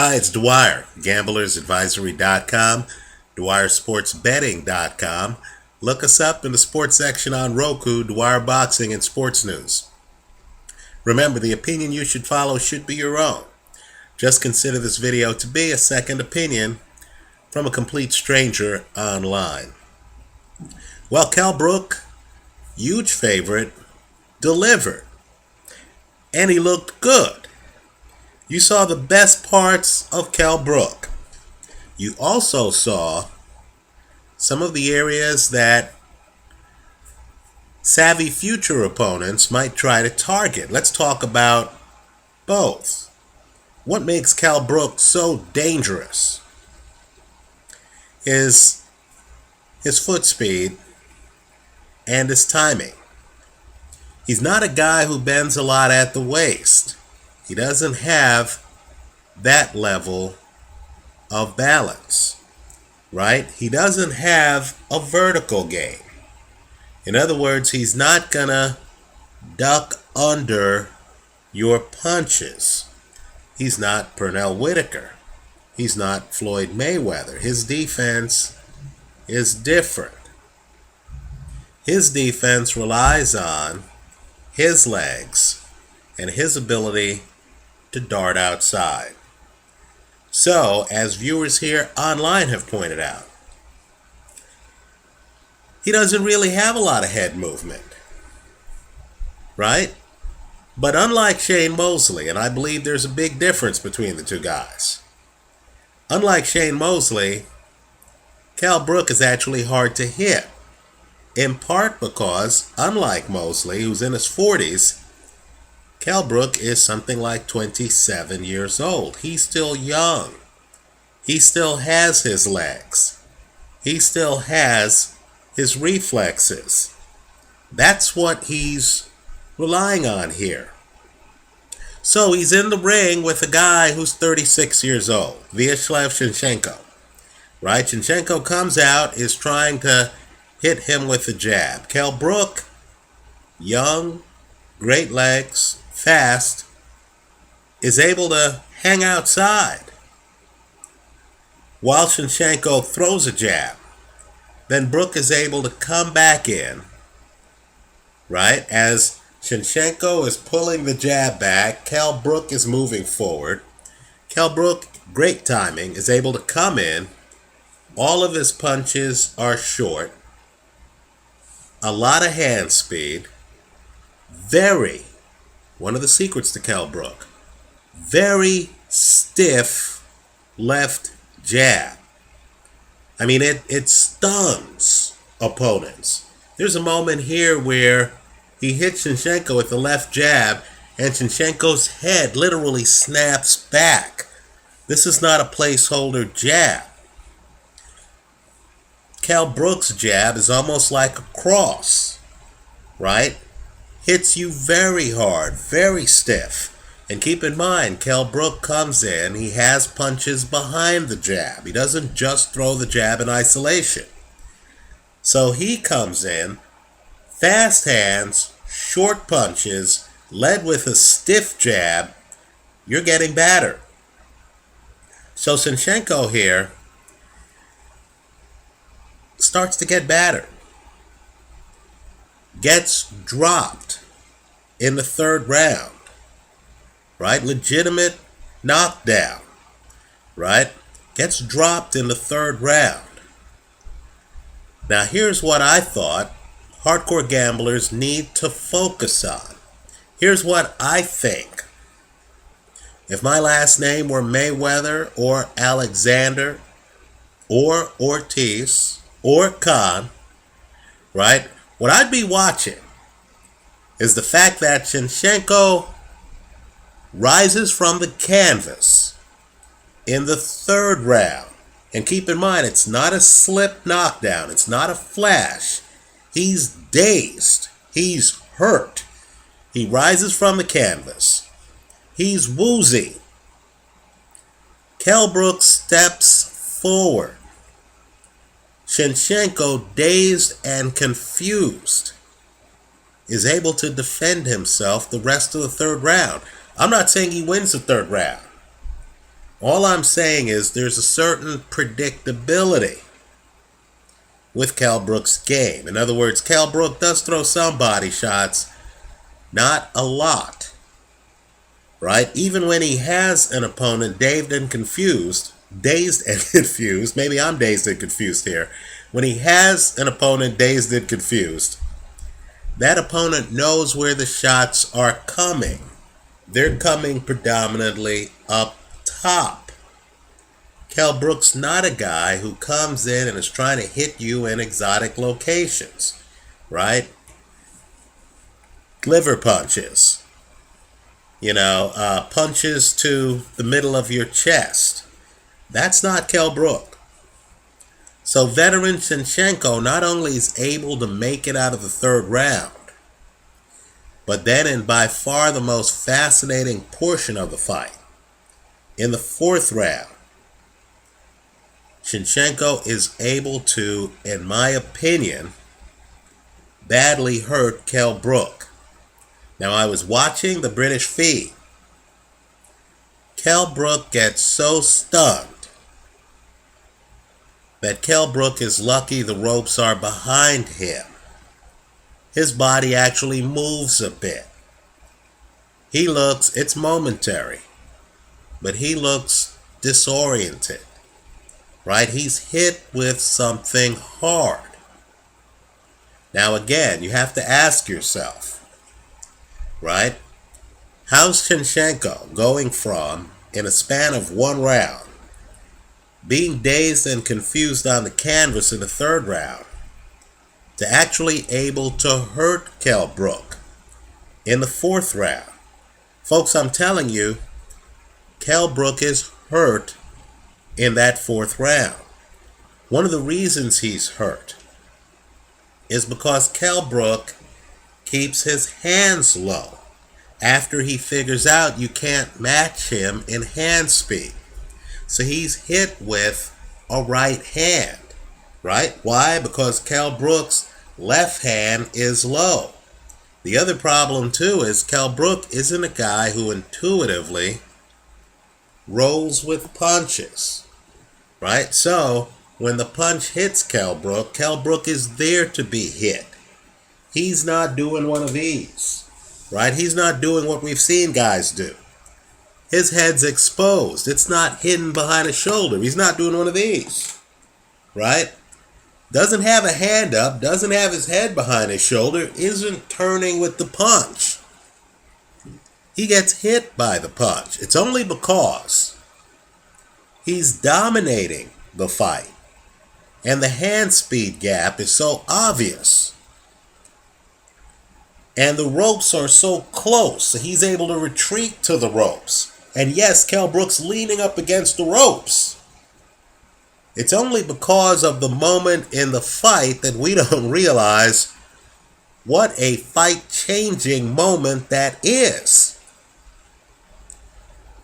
Hi, it's Dwyer, gamblersadvisory.com, dwyersportsbetting.com. Look us up in the sports section on Roku, Dwyer Boxing and Sports News. Remember, the opinion you should follow should be your own. Just consider this video to be a second opinion from a complete stranger online. Well, Kell Brook, huge favorite, delivered. And he looked good. You saw the best parts of Kell Brook. You also saw some of the areas that savvy future opponents might try to target. Let's talk about both. What makes Kell Brook so dangerous is his foot speed and his timing. He's not a guy who bends a lot at the waist. He doesn't have that level of balance, right? He doesn't have a vertical game. In other words, he's not gonna duck under your punches. He's not Pernell Whitaker. He's not Floyd Mayweather. His defense is different. His defense relies on his legs and his ability to dart outside. So, as viewers here online have pointed out, he doesn't really have a lot of head movement, right? But unlike Shane Mosley, and I believe there's a big difference between the two guys, unlike Shane Mosley, Kell Brook is actually hard to hit, in part because, unlike Mosley, who's in his 40s, Kell Brook is something like 27 years old. He's still young. He still has his legs. He still has his reflexes. That's what he's relying on here. So he's in the ring with a guy who's 36 years old, Vyacheslav Senchenko. Right? Senchenko comes out, is trying to hit him with a jab. Kell Brook, young, great legs, fast, is able to hang outside while Senchenko throws a jab. Then Brook is able to come back in, right? As Senchenko is pulling the jab back, Kell Brook is moving forward. Kell Brook, great timing, is able to come in. All of his punches are short. A lot of hand speed. One of the secrets to Kell Brook, very stiff left jab. I mean, it stuns opponents. There's a moment here where he hits Senchenko with the left jab, and Senchenko's head literally snaps back. This is not a placeholder jab. Kell Brook's jab is almost like a cross, right? Hits you very hard, very stiff. And keep in mind, Kell Brook comes in, he has punches behind the jab. He doesn't just throw the jab in isolation. So he comes in, fast hands, short punches, led with a stiff jab. You're getting battered. So Senchenko here starts to get battered. Gets dropped in the third round, right? Legitimate knockdown, right? Gets dropped in the third round. Now here's what I thought hardcore gamblers need to focus on. Here's what I think. If my last name were Mayweather or Alexander or Ortiz or Khan, right? What I'd be watching is the fact that Senchenko rises from the canvas in the third round. And keep in mind, it's not a slip knockdown. It's not a flash. He's dazed. He's hurt. He rises from the canvas. He's woozy. Kell Brook steps forward. Senchenko, dazed and confused, is able to defend himself the rest of the third round. I'm not saying he wins the third round. All I'm saying is there's a certain predictability with Kell Brook's game. In other words, Kell Brook does throw some body shots, not a lot, right? Even when he has an opponent dazed and confused, maybe I'm dazed and confused here. When he has an opponent dazed and confused, that opponent knows where the shots are coming. They're coming predominantly up top. Kell Brook's not a guy who comes in and is trying to hit you in exotic locations, right? Liver punches, punches to the middle of your chest. That's not Kell Brook. So veteran Senchenko not only is able to make it out of the third round, but then in by far the most fascinating portion of the fight, in the fourth round, Senchenko is able to, in my opinion, badly hurt Kell Brook. Now, I was watching the British feed. Kell Brook gets so stunned that Kell Brook is lucky the ropes are behind him. His body actually moves a bit. It's momentary, but he looks disoriented, right? He's hit with something hard. Now again, you have to ask yourself, right? How's Senchenko going from, in a span of one round, being dazed and confused on the canvas in the third round, to actually able to hurt Kell Brook in the fourth round? Folks, I'm telling you, Kell Brook is hurt in that fourth round. One of the reasons he's hurt is because Kell Brook keeps his hands low after he figures out you can't match him in hand speed. So he's hit with a right hand, right? Why? Because Kell Brook's left hand is low. The other problem too is Kell Brook isn't a guy who intuitively rolls with punches, right? So when the punch hits Kell Brook is there to be hit. He's not doing one of these, right? He's not doing what we've seen guys do. His head's exposed. It's not hidden behind his shoulder. He's not doing one of these, right? Doesn't have a hand up, doesn't have his head behind his shoulder, isn't turning with the punch. He gets hit by the punch. It's only because he's dominating the fight, and the hand speed gap is so obvious, and the ropes are so close, so he's able to retreat to the ropes. And yes, Kell Brook's leaning up against the ropes. It's only because of the moment in the fight that we don't realize what a fight-changing moment that is.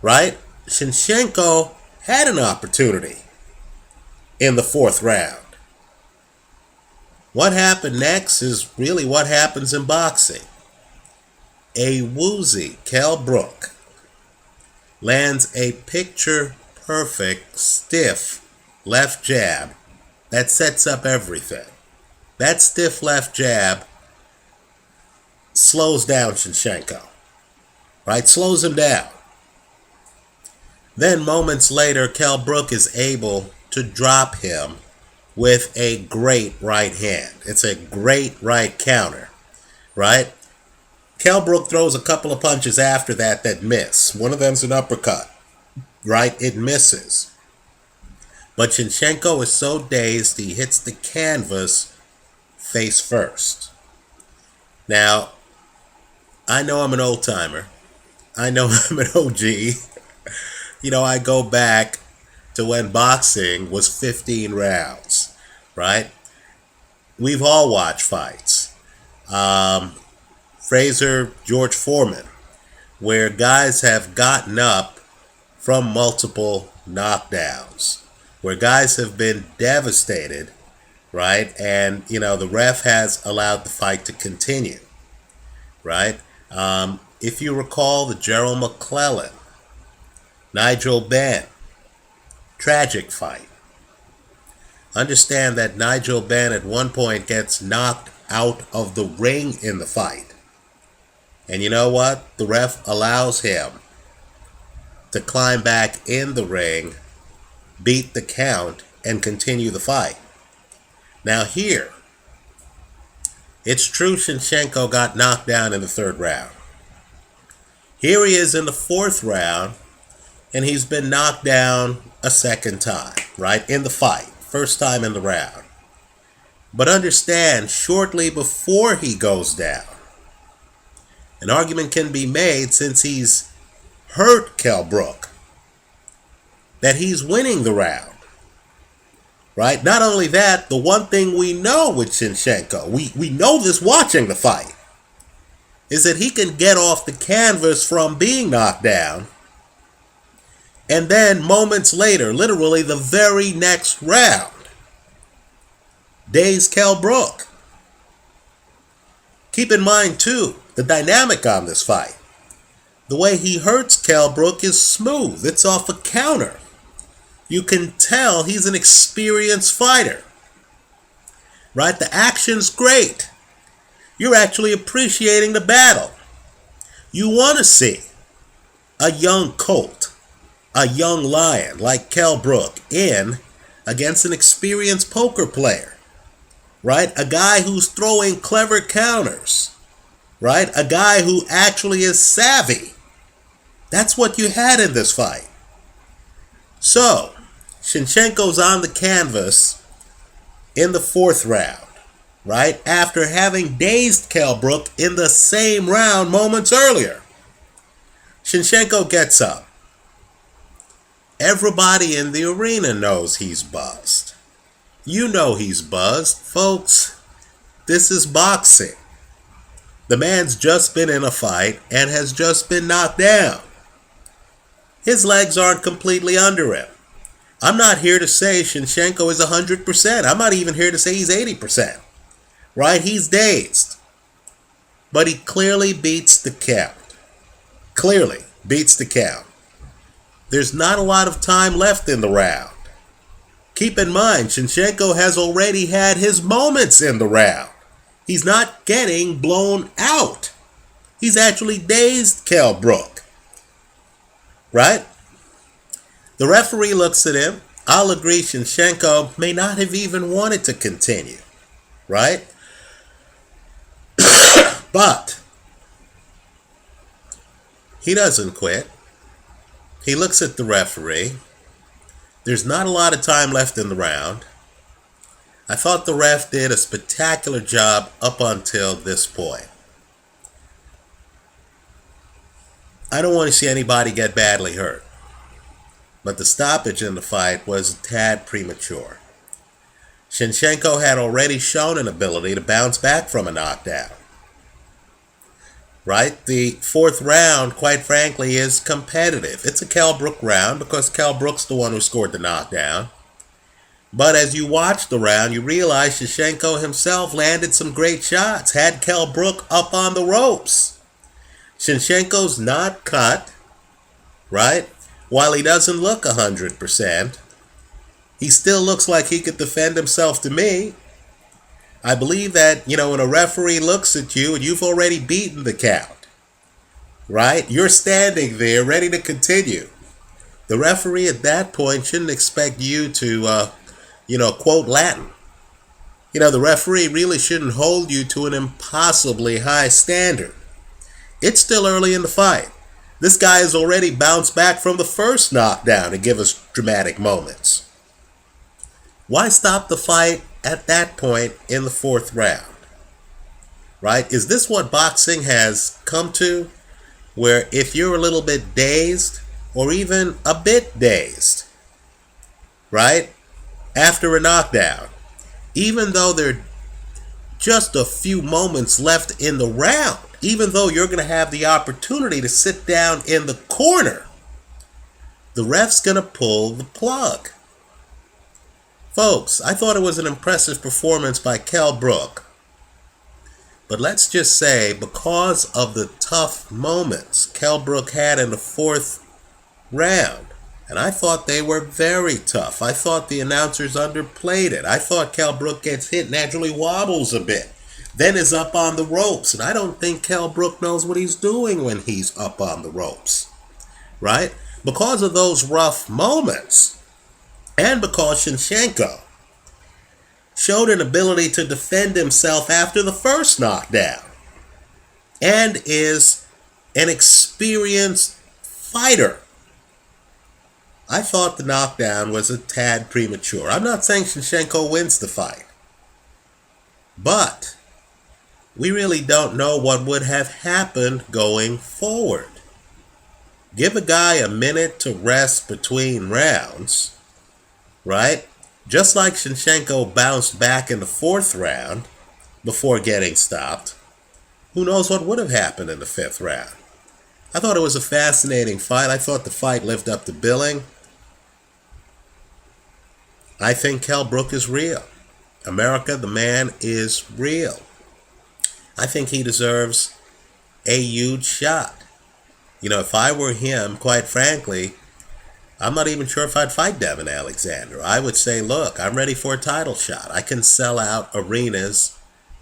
Right? Senchenko had an opportunity in the fourth round. What happened next is really what happens in boxing. A woozy Kell Brook lands a picture-perfect, stiff left jab that sets up everything. That stiff left jab slows down Senchenko, right? Slows him down. Then moments later, Kell Brook is able to drop him with a great right hand. It's a great right counter, right? Kell Brook throws a couple of punches after that miss. One of them's an uppercut, right? It misses. But Senchenko is so dazed, he hits the canvas face first. Now, I know I'm an old timer. I know I'm an OG. I go back to when boxing was 15 rounds, right? We've all watched fights. Frazier, George Foreman, where guys have gotten up from multiple knockdowns, where guys have been devastated, right? And, the ref has allowed the fight to continue, right? If you recall the Gerald McClellan, Nigel Benn Tragic fight. Understand that Nigel Benn at one point gets knocked out of the ring in the fight. And you know what? The ref allows him to climb back in the ring, beat the count, and continue the fight. Now here, it's true Senchenko got knocked down in the third round. Here he is in the fourth round, and he's been knocked down a second time, right, in the fight. First time in the round. But understand, shortly before he goes down, an argument can be made, since he's hurt Kell Brook, that he's winning the round. Right? Not only that, the one thing we know with Senchenko, we know this watching the fight, is that he can get off the canvas from being knocked down, and then moments later, literally the very next round, daze Kell Brook. Keep in mind too, the dynamic on this fight. The way he hurts Kell Brook is smooth. It's off a counter. You can tell he's an experienced fighter. Right? The action's great. You're actually appreciating the battle. You want to see a young colt, a young lion like Kell Brook in against an experienced poker player. Right? A guy who's throwing clever counters. Right? A guy who actually is savvy. That's what you had in this fight. So, Senchenko's on the canvas in the fourth round, right? After having dazed Kell Brook in the same round moments earlier. Senchenko gets up. Everybody in the arena knows he's buzzed. You know he's buzzed, folks. This is boxing. The man's just been in a fight and has just been knocked down. His legs aren't completely under him. I'm not here to say Senchenko is 100%. I'm not even here to say he's 80%. Right? He's dazed. But he clearly beats the count. Clearly beats the count. There's not a lot of time left in the round. Keep in mind, Senchenko has already had his moments in the round. He's not getting blown out. He's actually dazed Kell Brook. Right? The referee looks at him. I'll agree Senchenko may not have even wanted to continue. Right? But he doesn't quit. He looks at the referee. There's not a lot of time left in the round. I thought the ref did a spectacular job up until this point. I don't want to see anybody get badly hurt. But the stoppage in the fight was a tad premature. Senchenko had already shown an ability to bounce back from a knockdown. Right? The fourth round, quite frankly, is competitive. It's a Kell Brook round because Kell Brook's the one who scored the knockdown. But as you watch the round, you realize Senchenko himself landed some great shots, had Kell Brook up on the ropes. Senchenko's not cut, right? While he doesn't look 100%, he still looks like he could defend himself to me. I believe that, when a referee looks at you and you've already beaten the count, right? You're standing there ready to continue. The referee at that point shouldn't expect you to, quote Latin. The referee really shouldn't hold you to an impossibly high standard. It's still early in the fight. This guy has already bounced back from the first knockdown to give us dramatic moments. Why stop the fight at that point in the fourth round? Right? Is this what boxing has come to? Where if you're a little bit dazed, or even a bit dazed, right? After a knockdown, even though there are just a few moments left in the round, even though you're going to have the opportunity to sit down in the corner, the ref's going to pull the plug. Folks, I thought it was an impressive performance by Kell Brook. But let's just say, because of the tough moments Kell Brook had in the fourth round, And I thought they were very tough. I thought the announcers underplayed it. I thought Kell Brook gets hit, naturally wobbles a bit, then is up on the ropes. And I don't think Kell Brook knows what he's doing when he's up on the ropes, right? Because of those rough moments, and because Senchenko showed an ability to defend himself after the first knockdown, and is an experienced fighter, I thought the knockdown was a tad premature. I'm not saying Senchenko wins the fight, but we really don't know what would have happened going forward. Give a guy a minute to rest between rounds, right? Just like Senchenko bounced back in the fourth round before getting stopped, who knows what would have happened in the fifth round. I thought it was a fascinating fight. I thought the fight lived up to billing. I think Kell Brook is real. America, the man is real. I think he deserves a huge shot. You know, if I were him, quite frankly, I'm not even sure if I'd fight Devin Alexander. I would say, look, I'm ready for a title shot. I can sell out arenas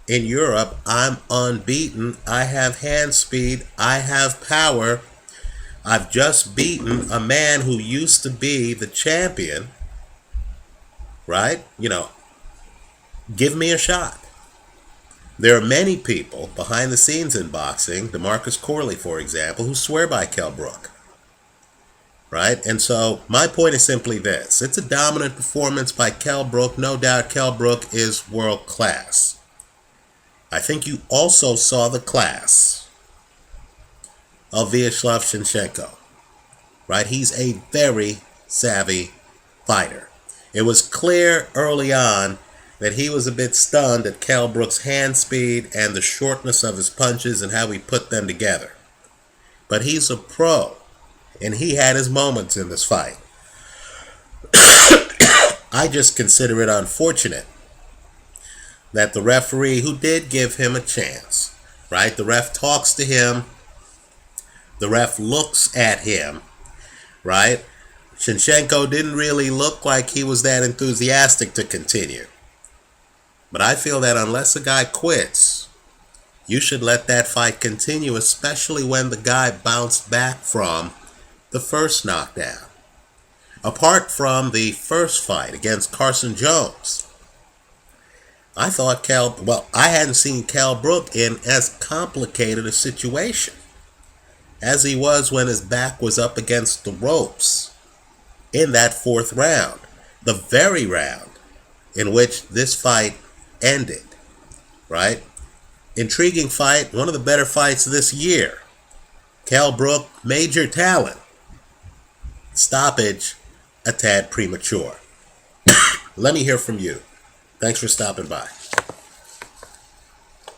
in Europe. I'm unbeaten. I have hand speed. I have power. I've just beaten a man who used to be the champion, right? You know, give me a shot. There are many people behind the scenes in boxing, DeMarcus Corley, for example, who swear by Kell Brook, right? And so my point is simply this. It's a dominant performance by Kell Brook. No doubt Kell Brook is world class. I think you also saw the class of Vyacheslav Senchenko, right? He's a very savvy fighter. It was clear early on that he was a bit stunned at Kell Brook's hand speed and the shortness of his punches and how he put them together. But he's a pro, and he had his moments in this fight. I just consider it unfortunate that the referee, who did give him a chance, right? The ref talks to him. The ref looks at him, right? Senchenko didn't really look like he was that enthusiastic to continue. But I feel that unless a guy quits, you should let that fight continue, especially when the guy bounced back from the first knockdown. Apart from the first fight against Carson Jones, I thought I hadn't seen Kell Brook in as complicated a situation as he was when his back was up against the ropes in that fourth round, the very round in which this fight ended, right? Intriguing fight, one of the better fights this year. Kell Brook, major talent. Stoppage, a tad premature. Let me hear from you. Thanks for stopping by.